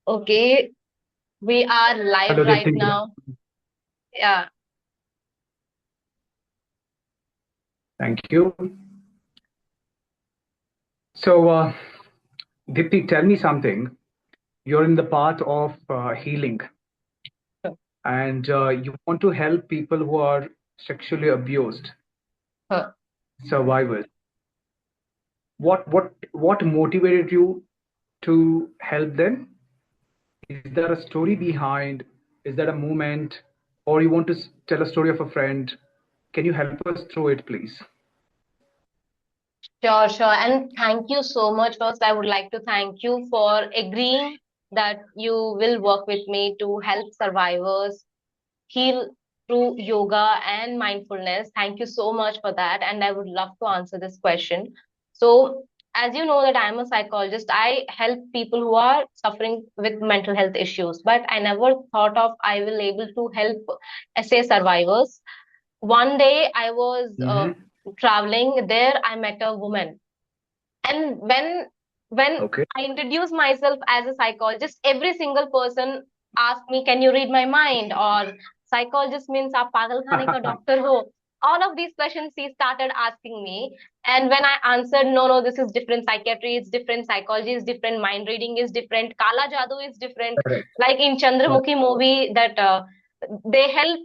Okay, we are live Hello, right Dipti. now. Yeah, Thank you. So, Dipti, tell me something. You're in the path of healing, huh, and you want to help people who are sexually abused, huh. survivors. What motivated you to help them? Is there a story behind? Is that a moment, or you want to tell a story of a friend? Can you help us through it, please? Sure, sure. And thank you so much. First, I would like to thank you for agreeing that you will work with me to help survivors heal through yoga and mindfulness. Thank you so much for that. And I would love to answer this question. So, as you know that I'm a psychologist, I help people who are suffering with mental health issues, but I never thought of I will able to help SA survivors. One day I was Mm-hmm. traveling there, I met a woman, and when Okay. I introduced myself as a psychologist, every single person asked me, "Can you read my mind?" or "Psychologist means आप पागल खाने का doctor हो?" All of these questions he started asking me, and when I answered, "No, no, this is different. Psychiatry is different. Psychology is different. Mind reading is different. Kala Jadoo is different." Correct. Like in Correct. Chandramukhi movie, that they help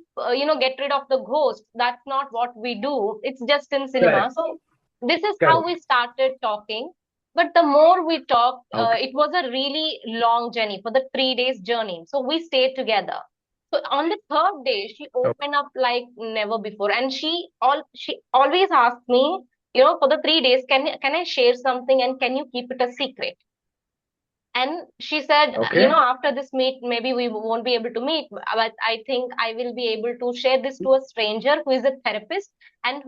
get rid of the ghost. That's not what we do. It's just in cinema. Correct. So this is how we Correct. started talking, but the more we talked, Okay. it was a really long journey for the 3 days journey. So we stayed together. So on the third day, she Okay. opened up like never before, and she always asked me, for the 3 days, can I share something and can you keep it a secret? And she said, Okay. after this meet, maybe we won't be able to meet, but I think I will be able to share this to a stranger who is a therapist. And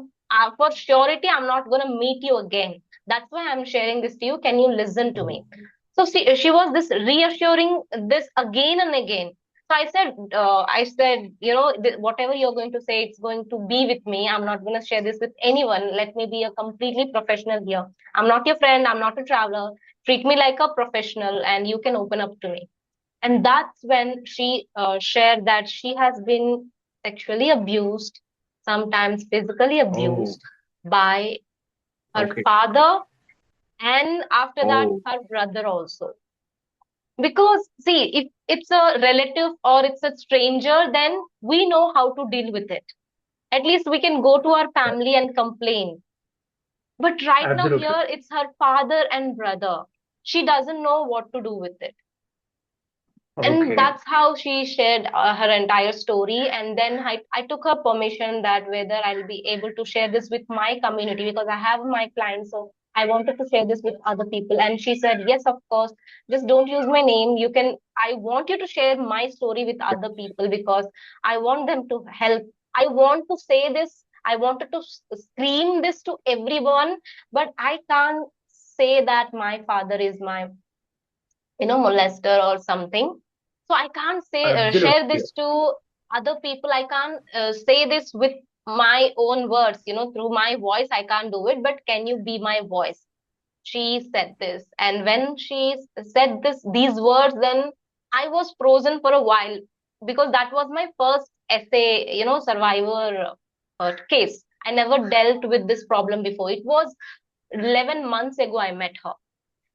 for surety, I'm not going to meet you again. That's why I'm sharing this to you. Can you listen to me? So she was this reassuring this again and again. So I said, whatever you're going to say, it's going to be with me. I'm not going to share this with anyone. Let me be a completely professional here. I'm not your friend. I'm not a traveler. Treat me like a professional and you can open up to me. And that's when she shared that she has been sexually abused, sometimes physically Oh, abused by her okay. father, and after that Oh, her brother also. Because see, if it's a relative or it's a stranger, then we know how to deal with it. At least we can go to our family and complain. But right now absolutely. here it's her father and brother. She doesn't know what to do with it. And Okay. that's how she shared her entire story. And then I took her permission that whether I'll be able to share this with my community, because I have my clients. So I wanted to share this with other people. And she said, yes, of course, just don't use my name. I want you to share my story with other people because I want them to help. I want to say this. I wanted to scream this to everyone, but I can't say that my father is my molester or something. So I can't say share Absolutely. this to other people. I can't say this with my own words, through my voice. I can't do it, but can you be my voice? She said this, and when she said these words, then I was frozen for a while, because that was my first essay, survivor case. I never dealt with this problem before. It was 11 months ago I met her,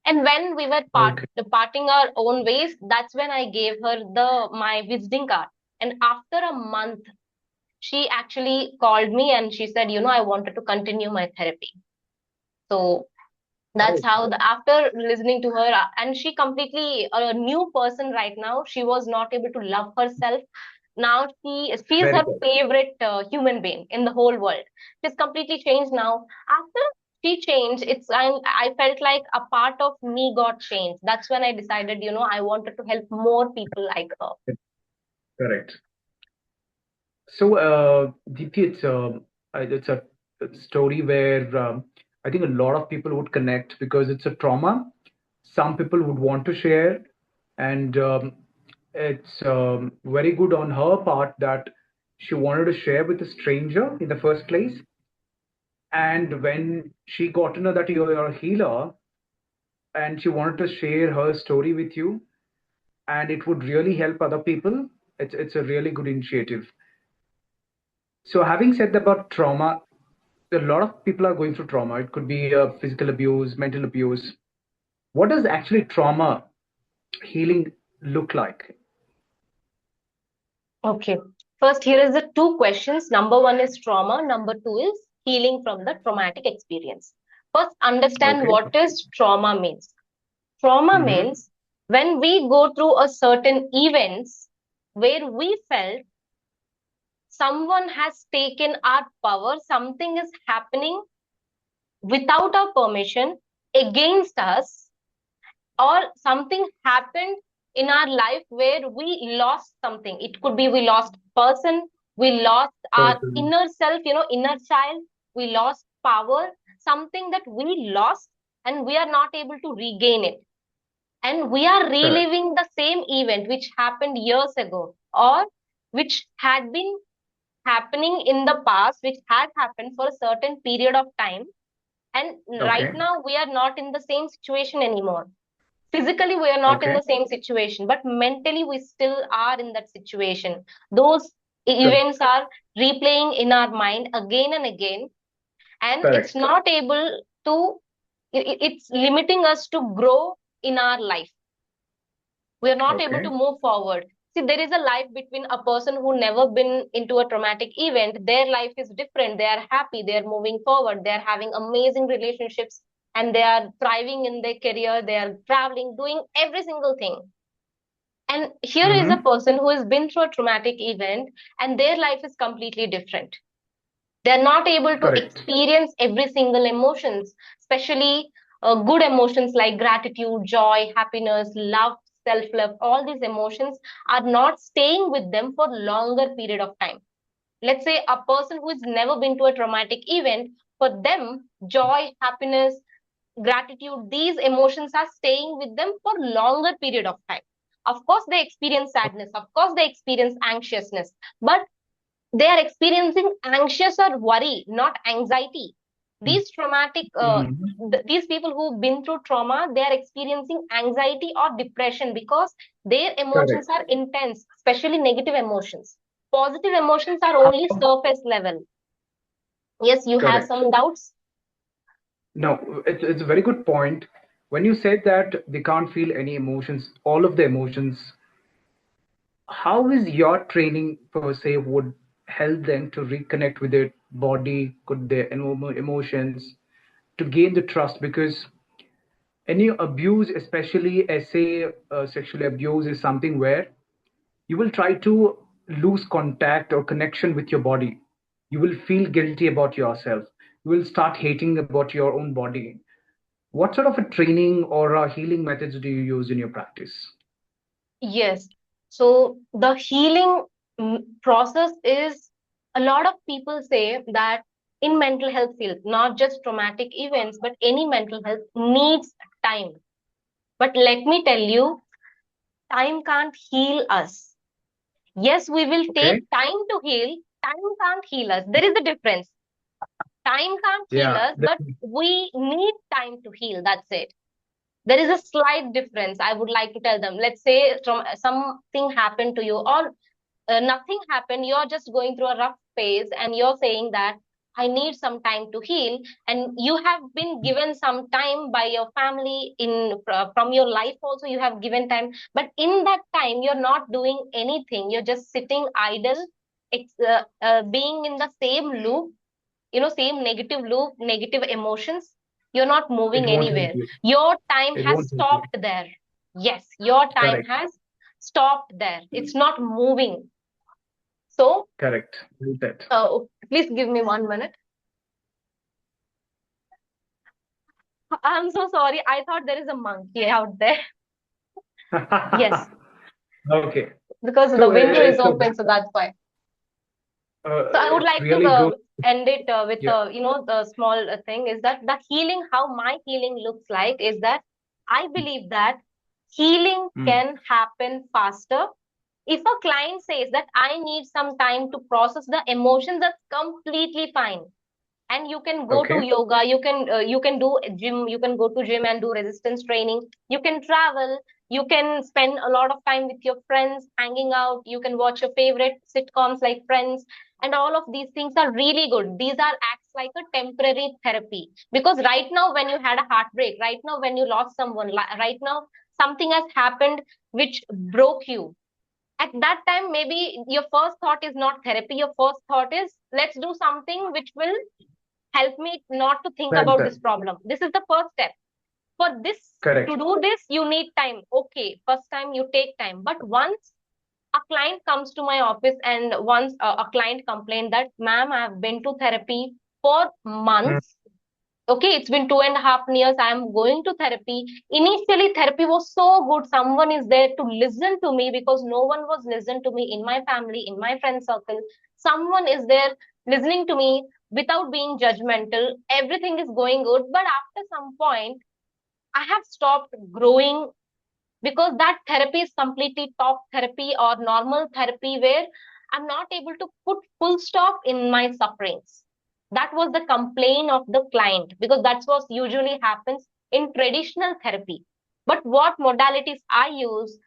and when we were Okay. parting our own ways, that's when I gave her my visiting card. And after a month, she actually called me and she said, I wanted to continue my therapy. So that's Oh, how after listening to her, and she completely a new person right now. She was not able to love herself. Now she's very her good. favorite human being in the whole world. She's completely changed now. After she changed, I felt like a part of me got changed. That's when I decided, I wanted to help more people like her. Correct. So, Deepthi, it's a story where I think a lot of people would connect because it's a trauma. Some people would want to share, and it's very good on her part that she wanted to share with a stranger in the first place. And when she got to know that you're a healer, and she wanted to share her story with you, and it would really help other people, it's a really good initiative. So having said about trauma, a lot of people are going through trauma. It could be physical abuse, mental abuse. What does actually trauma healing look like? Okay. First, here is the two questions. Number one is trauma. Number two is healing from the traumatic experience. First, understand Okay. what is trauma means. Trauma Mm-hmm. means when we go through a certain events where we felt someone has taken our power, something is happening without our permission against us, or something happened in our life where we lost something. It could be we lost person, we lost our Person. inner self, inner child, we lost power, something that we lost and we are not able to regain it. And we are Correct. reliving the same event which happened years ago, or which had been happening in the past, which had happened for a certain period of time. And right Okay. now, we are not in the same situation anymore. Physically, we are not in Okay. the same situation, but mentally, we still are in that situation. Those Good. events are replaying in our mind again and again, and it's Correct. not able to, it's limiting us to grow in our life. We are not able to Okay. move forward. See, there is a life between a person who never been into a traumatic event. Their life is different. They are happy. They are moving forward. They are having amazing relationships and they are thriving in their career. They are traveling, doing every single thing. And here is a Mm-hmm. person who has been through a traumatic event and their life is completely different. They're not able to Correct. experience every single emotions, especially good emotions like gratitude, joy, happiness, love, self-love. All these emotions are not staying with them for longer period of time. Let's say a person who has never been to a traumatic event, for them joy, happiness, gratitude, these emotions are staying with them for longer period of time. Of course they experience sadness, of course they experience anxiousness, but they are experiencing anxious or worry, not anxiety. These traumatic, Mm-hmm. these people who've been through trauma, they are experiencing anxiety or depression because their emotions Correct. are intense, especially negative emotions. Positive emotions are How? only surface level. Yes, you have Correct. some doubts. No, it's a very good point. When you said that they can't feel any emotions, all of the emotions, how is your training per se would help them to reconnect with their body, with their emotions, to gain the trust? Because any abuse, especially say sexual abuse, is something where you will try to lose contact or connection with your body. You will feel guilty about yourself. You will start hating about your own body. What sort of a training or healing methods do you use in your practice? Yes. So the healing process is, a lot of people say that in mental health field, not just traumatic events, but any mental health needs time. But let me tell you, time can't heal us. Yes, we will take Okay. time to heal. Time can't heal us. There is a difference. Time can't heal Yeah. us, but we need time to heal. That's it. There is a slight difference. I would like to tell them. Let's say something happened to you, or nothing happened. You're just going through a rough phase, and you're saying that I need some time to heal. And you have been given some time by your family from your life. Also, you have given time, but in that time, you're not doing anything. You're just sitting idle. It's being in the same loop, same negative loop, negative emotions. You're not It moving won't help anywhere. you. Your time It has won't help you. stopped there. Yes, your time Correct. has stopped there. It's not moving. So, Correct. Well said. please give me 1 minute. I'm so sorry. I thought there is a monkey out there. Yes, Okay. because the So window is it's a open, so that's why. So I would it's like to really good. end it with Yeah. the small thing is that the healing, how my healing looks like is that I believe that healing Mm. can happen faster. If a client says that I need some time to process the emotions, that's completely fine. and you can go to Okay. yoga, you can do gym, you can go to gym and do resistance training, you can travel, you can spend a lot of time with your friends hanging out, you can watch your favorite sitcoms like Friends, and all of these things are really good. These are acts like a temporary therapy, because right now when you had a heartbreak, right now when you lost someone, right now something has happened which broke you, at that time maybe your first thought is not therapy, your first thought is let's do something which will help me not to think Well about said. this problem. This is the first step. For this, to Correct. do this, you need time. Okay, first time you take time. But once a client comes to my office and once a client complained that, ma'am, I've been to therapy for Mm. months. Okay, it's been 2.5 years. I'm going to therapy. Initially, therapy was so good. Someone is there to listen to me because no one was listened to me in my family, in my friend circle. Someone is there listening to me without being judgmental. Everything is going good. But after some point, I have stopped growing because that therapy is completely talk therapy or normal therapy where I'm not able to put full stop in my sufferings. That was the complaint of the client because that's what usually happens in traditional therapy. But what modalities I use,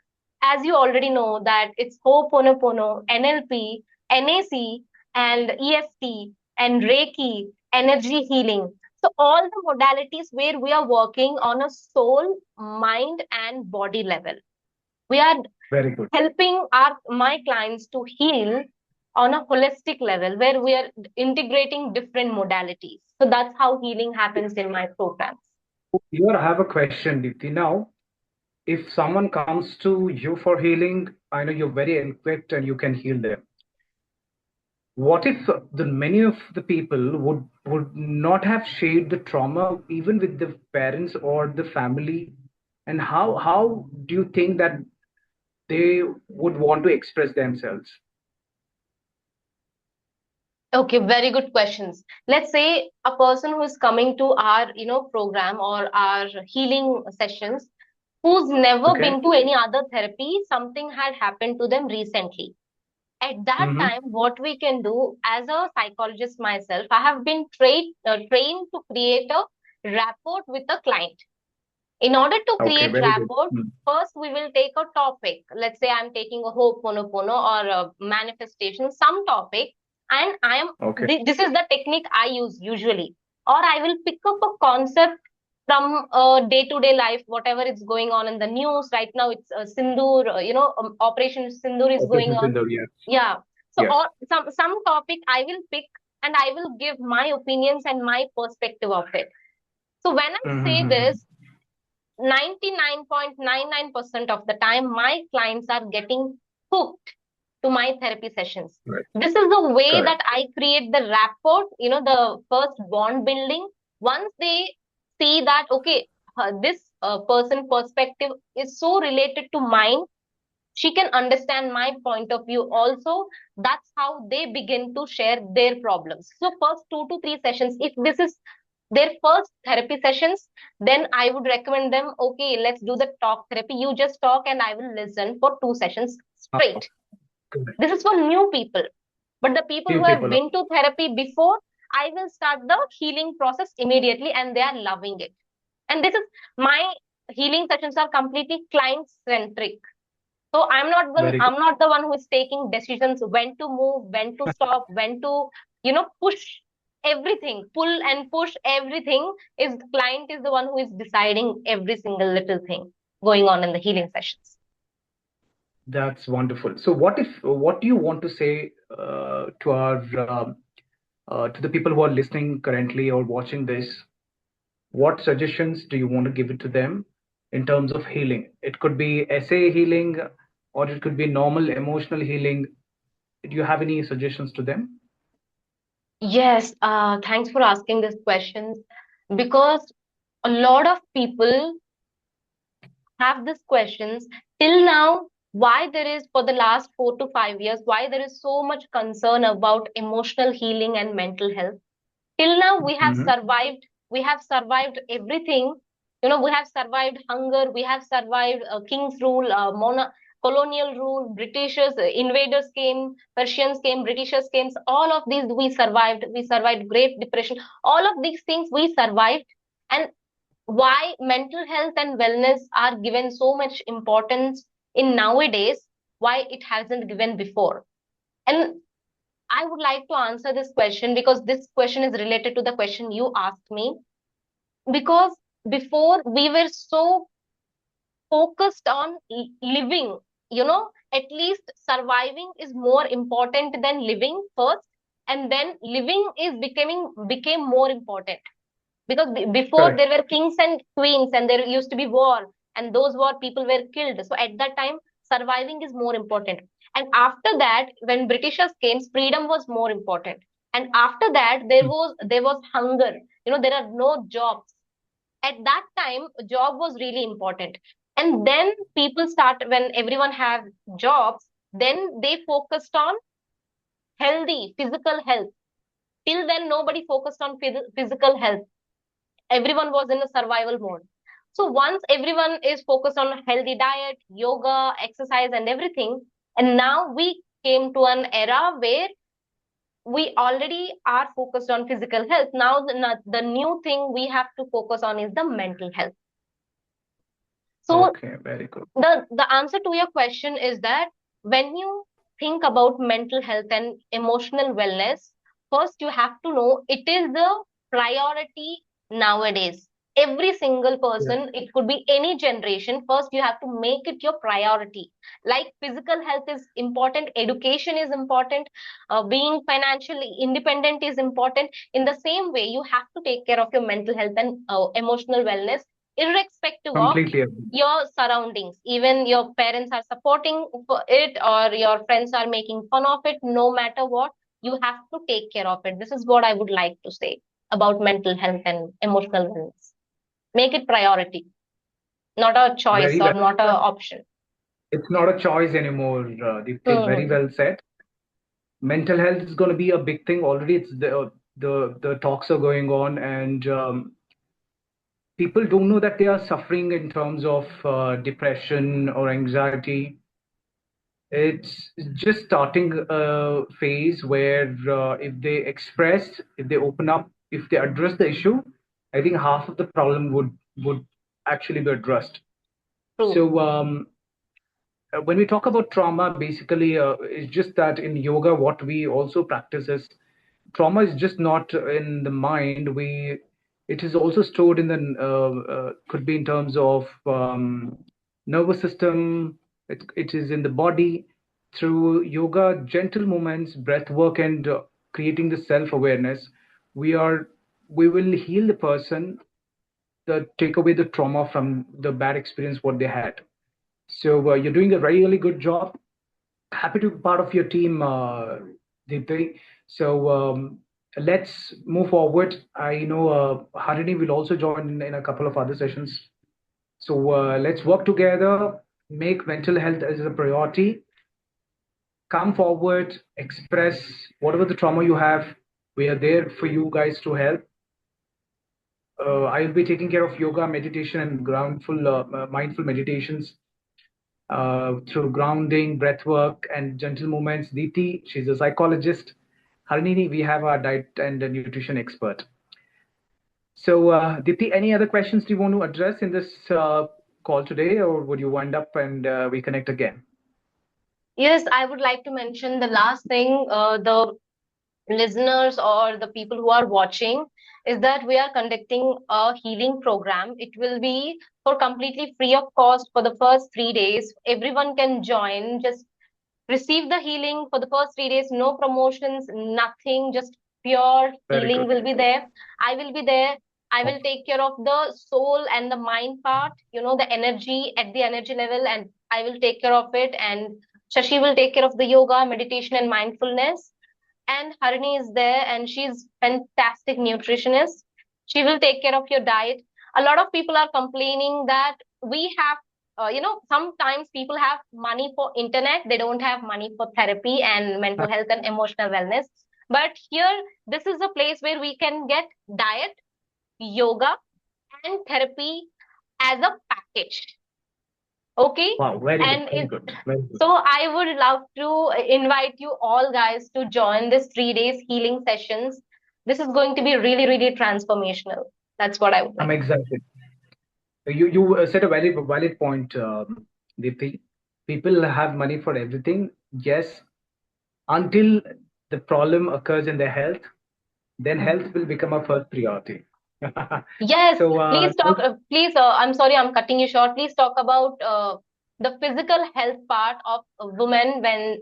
as you already know, that it's Ho'oponopono, NLP, NAC, and EFT, and Reiki, energy healing. So all the modalities where we are working on a soul, mind, and body level. We are Very good. helping our my clients to heal on a holistic level where we are integrating different modalities. So that's how healing happens in my programs. Here I have a question, Deepthi. Now, if someone comes to you for healing, I know you're very equipped and you can heal them. What if the many of the people would not have shared the trauma even with the parents or the family? And how do you think that they would want to express themselves? Okay, very good questions. Let's say a person who is coming to our, program or our healing sessions, who's never Okay. been to any other therapy, something had happened to them recently. At that Mm-hmm. time, what we can do, as a psychologist myself, I have been trained to create a rapport with a client. In order to Okay, create very good. rapport, Mm. first we will take a topic. Let's say I'm taking a Ho'oponopono or a manifestation, some topic, and Okay. this is the technique I use usually. Or I will pick up a concept from day-to-day life, whatever is going on in the news right now. It's Sindoor, Operation Sindoor is going Operation on. Sindhu, yes. Yeah. So, Yes. or some topic I will pick and I will give my opinions and my perspective of it. So when I say Mm-hmm. this, 99.99% of the time, my clients are getting hooked to my therapy sessions. Right. This is the way Correct. that I create the rapport, the first bond building. Once they see that, okay, this person perspective is so related to mine, she can understand my point of view also. That's how they begin to share their problems. So first 2 to 3 sessions, if this is their first therapy sessions, then I would recommend them, okay, let's do the talk therapy. You just talk and I will listen for 2 sessions Uh, straight. Correct. This is for new people. But the people Few who have people. been to therapy before, I will start the healing process immediately and they are loving it. And this is my healing sessions are completely client centric. So Very good. I'm not the one who is taking decisions when to move, when to stop, when to, push everything, pull and push everything. Is the client is the one who is deciding every single little thing going on in the healing sessions. That's wonderful. So, what do you want to say to our to the people who are listening currently or watching this? What suggestions do you want to give it to them in terms of healing? It could be essay healing, or it could be normal emotional healing. Do you have any suggestions to them? Yes, thanks for asking this question because a lot of people have these questions till now. Why there is for the last 4 to 5 years, why there is so much concern about emotional healing and mental health? Till now Hmm. we have survived everything. We have survived hunger, we have survived king's rule, colonial rule, Britishers, invaders came, Persians came, Britishers came. All of these we survived. We survived Great Depression. All of these things we survived. And why mental health and wellness are given so much importance in nowadays, why it hasn't given before. And I would like to answer this question because this question is related to the question you asked me. Because before we were so focused on living, at least surviving is more important than living first, and then living is became more important because before Correct. there were kings and queens and there used to be war, and those war people were killed, so at that time surviving is more important. And after that, when Britishers came, freedom was more important. And after that there was hunger. There are no jobs. At that time job was really important. And then people start, when everyone have jobs, then they focused on healthy physical health. Till then nobody focused on physical health. Everyone was in a survival mode. So once everyone is focused on healthy diet, yoga, exercise, and everything, and now we came to an era where we already are focused on physical health. Now the new thing we have to focus on is the mental health. So Okay, very good. the answer to your question is that when you think about mental health and emotional wellness, first you have to know it is the priority nowadays. Every single Yeah. person, it could be any generation, first you have to make it your priority. Like physical health is important, education is important, being financially independent is important. In the same way, you have to take care of your mental health and emotional wellness, irrespective of Completely agree. your surroundings. Even your parents are supporting for it or your friends are making fun of it, no matter what, you have to take care of it. This is what I would like to say about mental health and emotional wellness. Make it priority, not a choice Very or well. not a option. It's not a choice anymore, Deepti. Very Hmm. well said. Mental health is going to be a big thing. Already, it's the talks are going on, and people don't know that they are suffering in terms of depression or anxiety. It's just starting a phase where if they express, if they open up, if they address the issue, I think half of the problem would actually be addressed. True. So when we talk about trauma, basically, it's just that in yoga, what we also practice is trauma is just not in the mind. It is also stored in the could be in terms of nervous system. It is in the body through yoga, gentle movements, breath work, and creating the self awareness. We are we will heal the person, take away the trauma from the bad experience what they had. So you're doing a really good job. Happy to be part of your team, Deepthi. So let's move forward. I know Harini will also join in a couple of other sessions. So let's work together, make mental health as a priority. Come forward, express whatever the trauma you have. We are there for you guys to help. I'll be taking care of yoga, meditation, and mindful meditations through grounding, breath work, and gentle movements. Diti, she's a psychologist. Harinini, we have our diet and nutrition expert. So, Diti, any other questions do you want to address in this call today, or would you wind up and we connect again? Yes, I would like to mention the last thing. The listeners or the people who are watching, is that we are conducting a healing program. It will be for completely free of cost for the first 3 days. Everyone can join. Just receive the healing for the first 3 days. No promotions, nothing. Just pure Very healing good. will be there. I will be there. I will Awesome. take care of the soul and the mind part. The energy at the energy level, and I will take care of it. And Shashi will take care of the yoga, meditation, and mindfulness. And Harini is there, and she's fantastic nutritionist. She will take care of your diet. A lot of people are complaining that we have, sometimes people have money for internet, they don't have money for therapy and mental health and emotional wellness. But here, this is a place where we can get diet, yoga, and therapy as a package. Okay. Wow, very good, And very it, good, very good. so I would love to invite you all guys to join this 3 days healing sessions. This is going to be really, really transformational. That's what I would I'm like. excited. You said a very valid point, Deepthi. People have money for everything, yes, until the problem occurs in their health, then health will become a first priority. Yes, So, please talk. Please, I'm sorry, I'm cutting you short. Please talk about the physical health part of women when,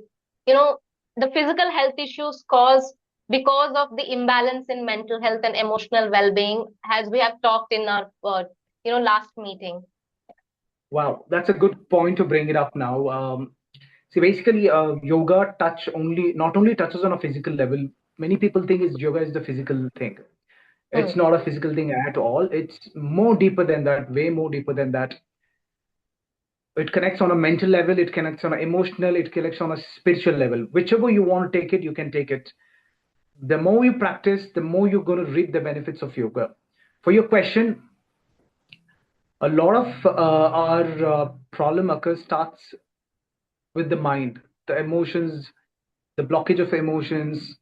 you know, the physical health issues caused because of the imbalance in mental health and emotional well-being, as we have talked in our, last meeting. wow, that's a good point to bring it up now. See, basically, yoga not only touches on a physical level. Many people think is yoga is the physical thing. It's Hmm. not a physical thing at all. It's more deeper than that, way more deeper than that. It connects on a mental level, it connects on an emotional, it connects on a spiritual level. Whichever you want to take it, you can take it. The more you practice, the more you're going to reap the benefits of yoga. For your question, a lot of our problem occurs starts with the mind, the emotions, the blockage of emotions.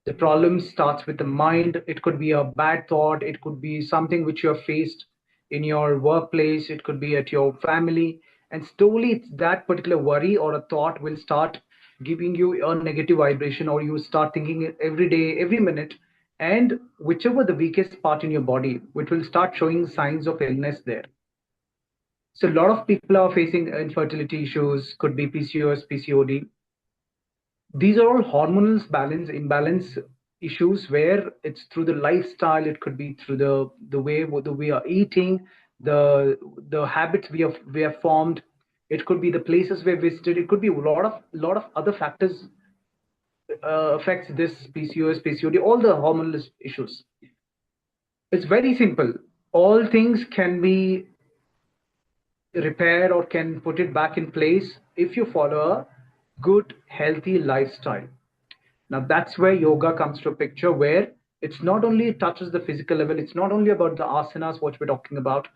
The problem starts with the mind. It could be a bad thought. It could be something which you have faced in your workplace. It could be at your family. And slowly, that particular worry or a thought will start giving you a negative vibration, or you start thinking it every day, every minute. And whichever the weakest part in your body, which will start showing signs of illness there. So, a lot of people are facing infertility issues, could be PCOS, PCOD. These are all hormonal balance imbalance issues where it's through the lifestyle. It could be through the way the we are eating, the habits we have formed. It could be the places we have visited. It could be a lot of other factors affects this PCOS, PCOD, all the hormonal issues. It's very simple. All things can be repaired or can put it back in place if you follow a good healthy lifestyle. Now that's where yoga comes to a picture, where it's not only it touches the physical level, it's not only about the asanas, what we're talking about.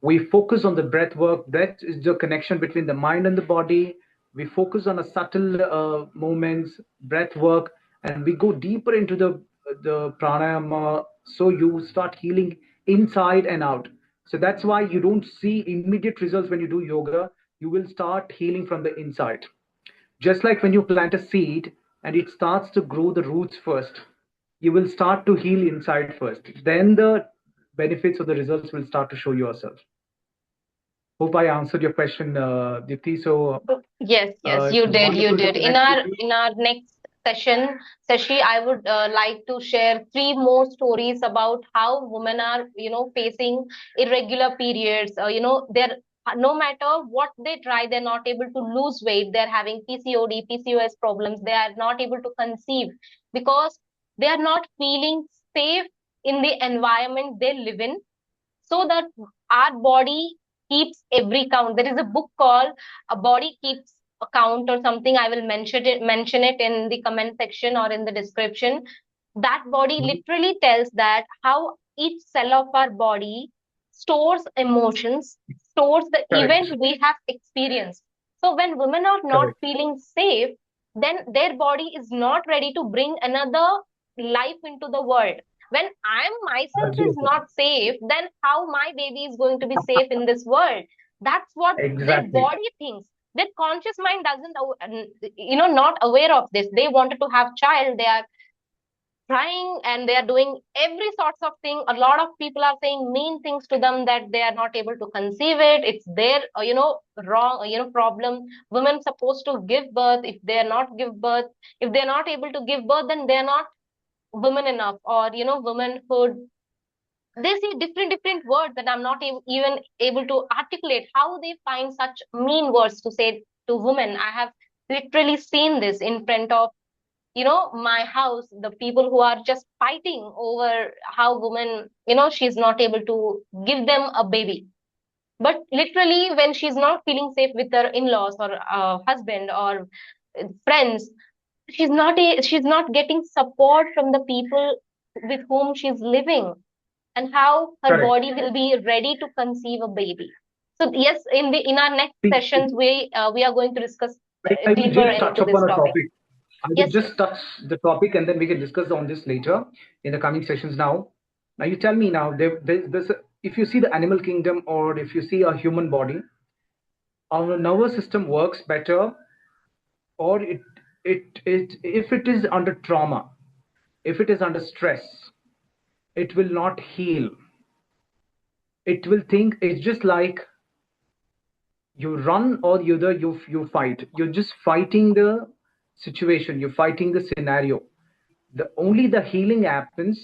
We focus on the breath work. That is the connection between the mind and the body. We focus on a subtle movements, breath work, and we go deeper into the pranayama. So you start healing inside and out. So that's why you don't see immediate results when you do yoga. You will start healing from the inside. Just like when you plant a seed and it starts to grow the roots first, you will start to heal inside first. Then the benefits of the results will start to show yourself. Hope I answered your question, Dipti. So Yes, yes, it you was did, you wonderful to did. In connect with our you. in our next session, Sashi, I would like to share three more stories about how women are, facing irregular periods. They're no matter what they try, they're not able to lose weight. They're having PCOD, PCOS problems. They are not able to conceive because they are not feeling safe in the environment they live in, so that our body keeps every count. There is a book called A Body Keeps a Count or something. I will mention it in the comment section or in the description. That body Mhm. literally tells that how each cell of our body stores emotions, stores the event Correct. we have experienced. So when women are not Correct. feeling safe, then their body is not ready to bring another life into the world. When I am myself is Absolutely. not safe, then how my baby is going to be safe in this world? That's what their Exactly. body thinks. Their conscious mind doesn't, not aware of this. They wanted to have child. They are trying and they are doing every sorts of thing. A lot of people are saying mean things to them that they are not able to conceive it. It's their, wrong, problem. Women supposed to give birth. If they are not give birth, if they're not able to give birth, then they're not women enough, or womanhood. They say different words that I'm not even able to articulate. How they find such mean words to say to women? I have literally seen this in front of my house. The people who are just fighting over how woman, she's not able to give them a baby. But literally when she's not feeling safe with her in-laws or husband or friends, she's not getting support from the people with whom she's living, and how her Correct. body will be ready to conceive a baby. So yes, in our next sessions, we are going to discuss I will deeper just touch into this upon a topic. topic. I will Yes, just touch the topic and then we can discuss on this later in the coming sessions now. Now, you tell me now, if you see the animal kingdom or if you see a human body, our nervous system works better, or if it is under trauma, if it is under stress, it will not heal. It will think it's just like you run or you fight. You're just fighting the situation, you're fighting the scenario. The healing happens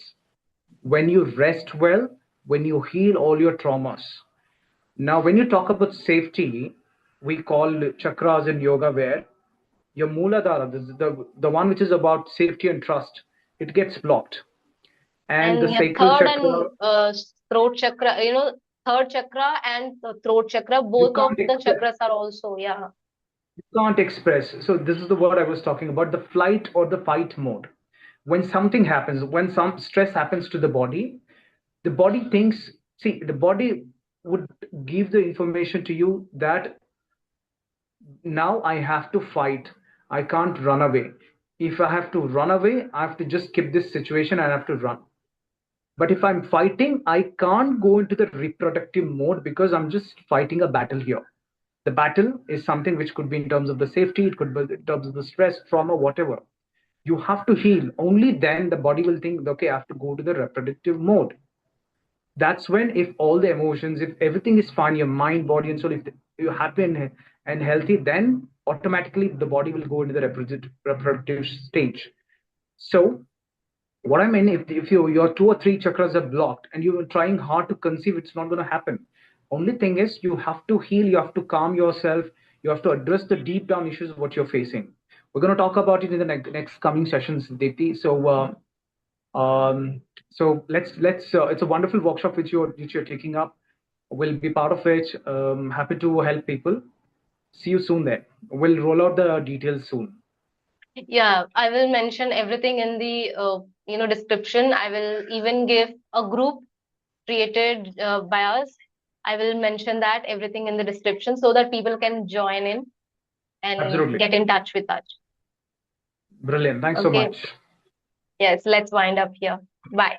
when you rest well, when you heal all your traumas. Now, when you talk about safety, we call chakras in yoga where your Mooladhara, the one which is about safety and trust, it gets blocked. And the and yeah, sacral third chakra, and throat chakra, third chakra and the throat chakra, you both of can't the express. chakras are also, yeah. You can't express. So this is the word I was talking about, the flight or the fight mode. When something happens, when some stress happens to the body thinks, see, the body would give the information to you that now I have to fight. I can't run away. If I have to run away, I have to just keep this situation and I have to run. But if I'm fighting, I can't go into the reproductive mode because I'm just fighting a battle here. The battle is something which could be in terms of the safety, it could be in terms of the stress, trauma, whatever. You have to heal. Only then the body will think, okay, I have to go to the reproductive mode. That's when, if all the emotions, if everything is fine, your mind, body, and soul, if you're happy and healthy, then automatically the body will go into the reproductive stage. So what I mean, if your two or three chakras are blocked and you're trying hard to conceive, it's not going to happen. Only thing is you have to heal, you have to calm yourself, you have to address the deep down issues what you're facing. We're going to talk about it in the next coming sessions, Deepti. Um, so let's it's a wonderful workshop which you're taking up. We'll be part of it. Happy to help people. See you soon then. We'll roll out the details soon. Yeah, I will mention everything in the description. I will even give a group created by us. I will mention that everything in the description so that people can join in and Absolutely. get in touch with us. Brilliant. Thanks so Okay. much. Yes, let's wind up here. Bye.